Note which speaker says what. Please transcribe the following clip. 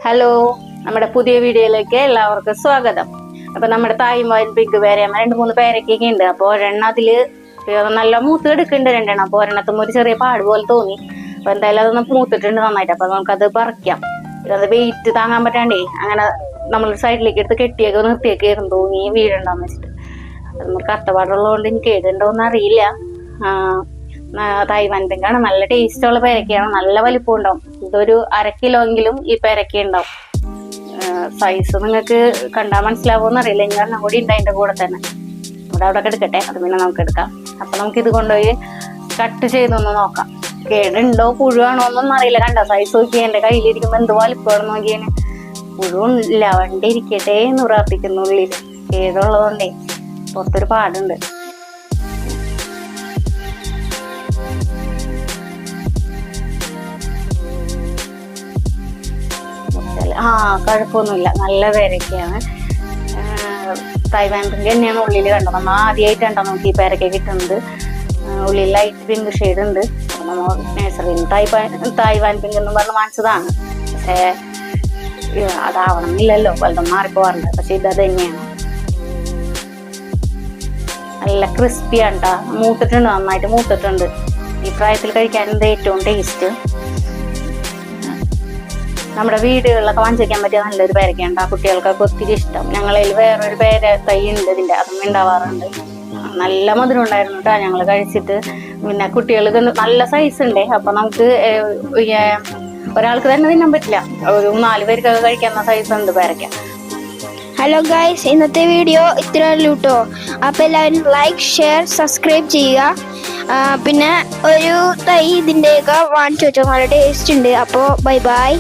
Speaker 1: Hello, നമ്മുടെ പുതിയ വീഡിയോയിലേക്ക് എല്ലാവർക്കും സ്വാഗതം. അപ്പൊ നമ്മുടെ തായും വൈൻ പിങ്ക് പേരയമ്മ 2-3 പേരൊക്കെ ഉണ്ട്. അപ്പൊ ഒരെണ്ണം അതില് നല്ല മൂത്ത് എടുക്കുന്നുണ്ട്, രണ്ടെണ്ണം. അപ്പൊ ഒരെണ്ണത്തും ഒരു ചെറിയ പാട് പോലെ തോന്നി. അപ്പൊ എന്തായാലും അതൊന്ന് മൂത്തിട്ടുണ്ട് നന്നായിട്ട്. അപ്പൊ നമുക്കത് പറിക്കാം. അത് വെയിറ്റ് താങ്ങാൻ പറ്റാണ്ടേ അങ്ങനെ നമ്മൾ സൈഡിലേക്ക് എടുത്ത് കെട്ടിയൊക്കെ നിർത്തിയൊക്കെ ആയിരുന്നു തോന്നി വീടുണ്ടാന്ന് വെച്ചിട്ട്. അത് നമുക്ക് കഷ്ടപ്പാടുള്ളതുകൊണ്ട് എനിക്ക് കേടുണ്ടോന്ന് അറിയില്ല. തായ്വാൻ പിങ്കാണ്, നല്ല ടേസ്റ്റ് ഉള്ള പേരക്കയാണ്, നല്ല വലിപ്പം ഉണ്ടാവും. ഇതൊരു 1/2 കിലോ എങ്കിലും ഈ പേരക്ക ഉണ്ടാവും. സൈസ് നിങ്ങൾക്ക് കണ്ടാൽ മനസ്സിലാവുമെന്ന് അറിയില്ല. ഇനി ഒരെണ്ണം കൂടി ഉണ്ട് അതിന്റെ കൂടെ തന്നെ. അവിടെ എടുക്കട്ടെ, അത് പിന്നെ നമുക്ക് എടുക്കാം. അപ്പൊ നമുക്ക് ഇത് കൊണ്ടുപോയി കട്ട് ചെയ്തൊന്ന് നോക്കാം. കേടുണ്ടോ പുഴുവാണോ എന്നൊന്നും അറിയില്ല. കണ്ടോ സൈസ് നോക്കി എന്റെ കയ്യിലിരിക്കുമ്പോ എന്ത് വലിപ്പമാണെന്ന് നോക്കിയാണ്. പുഴുവില്ല, വണ്ടി ഇരിക്കട്ടെ എന്ന് പ്രാർത്ഥിക്കുന്നു. ഉള്ളിൽ കേടുള്ളതുകൊണ്ടേ പുറത്തൊരു പാടുണ്ട്. കുഴപ്പമൊന്നുമില്ല, നല്ല പേരക്കയാണ്. തായ്വാൻ പിങ്ക് തന്നെയാണ് ഉള്ളിൽ കണ്ടോ. നമ്മൾ ആദ്യമായിട്ടാണ് നമുക്ക് ഈ പേരക്ക കിട്ടുന്നത്. ഉള്ളിൽ ലൈറ്റ് പിങ്ക് ഷെയ്ഡ് ഉണ്ട്. നമ്മൾ നേഴ്സറിയിൽ തായ്വാൻ പിങ്ക് എന്ന് പറഞ്ഞ് വാങ്ങിച്ചതാണ്. പക്ഷേ അതാവണം എന്നില്ലല്ലോ, വലുതും മാറിപ്പോവാറുണ്ട്. പക്ഷെ ഇത് തന്നെയാണ്. നല്ല ക്രിസ്പിയാണ് കേട്ടോ. മൂത്തിട്ടുണ്ട്, നന്നായിട്ട് മൂത്തിട്ടുണ്ട്. ഈ പ്രായത്തിൽ കഴിക്കാൻ എന്താ ഏറ്റവും ടേസ്റ്റ്. നമ്മുടെ വീടുകളിലൊക്കെ വാങ്ങിക്കാൻ പറ്റിയ നല്ലൊരു പേരക്കയുണ്ട്. ആ കുട്ടികൾക്കൊക്കെ ഒത്തിരി ഇഷ്ടം. ഞങ്ങളിൽ വേറൊരു പേര തൈ ഉണ്ട് ഇതിന്റെ, അതും ഉണ്ടാവാറുണ്ട്. നല്ല മധുരം ഉണ്ടായിരുന്നു കേട്ടോ ഞങ്ങൾ കഴിച്ചിട്ട്. പിന്നെ കുട്ടികൾക്ക് നല്ല സൈസ് ഉണ്ട്. അപ്പൊ നമുക്ക് ഒരാൾക്ക് തന്നെ തിന്നാൻ പറ്റില്ല, ഒരു 4 പേർക്കൊക്കെ കഴിക്കാവുന്ന സൈസ് ഉണ്ട് പേരക്ക.
Speaker 2: ഹലോ ഗൈസ്, ഇന്നത്തെ വീഡിയോ ഇത്രയുള്ളൂ കേട്ടോ. അപ്പോൾ എല്ലാവരും ലൈക്ക്, ഷെയർ, സബ്സ്ക്രൈബ് ചെയ്യുക. പിന്നെ ഒരു തൈ ഇതിൻ്റെയൊക്കെ വാങ്ങിച്ചു വെച്ചോ, നല്ല ടേസ്റ്റ് ഉണ്ട്. അപ്പോൾ ബൈ ബൈ.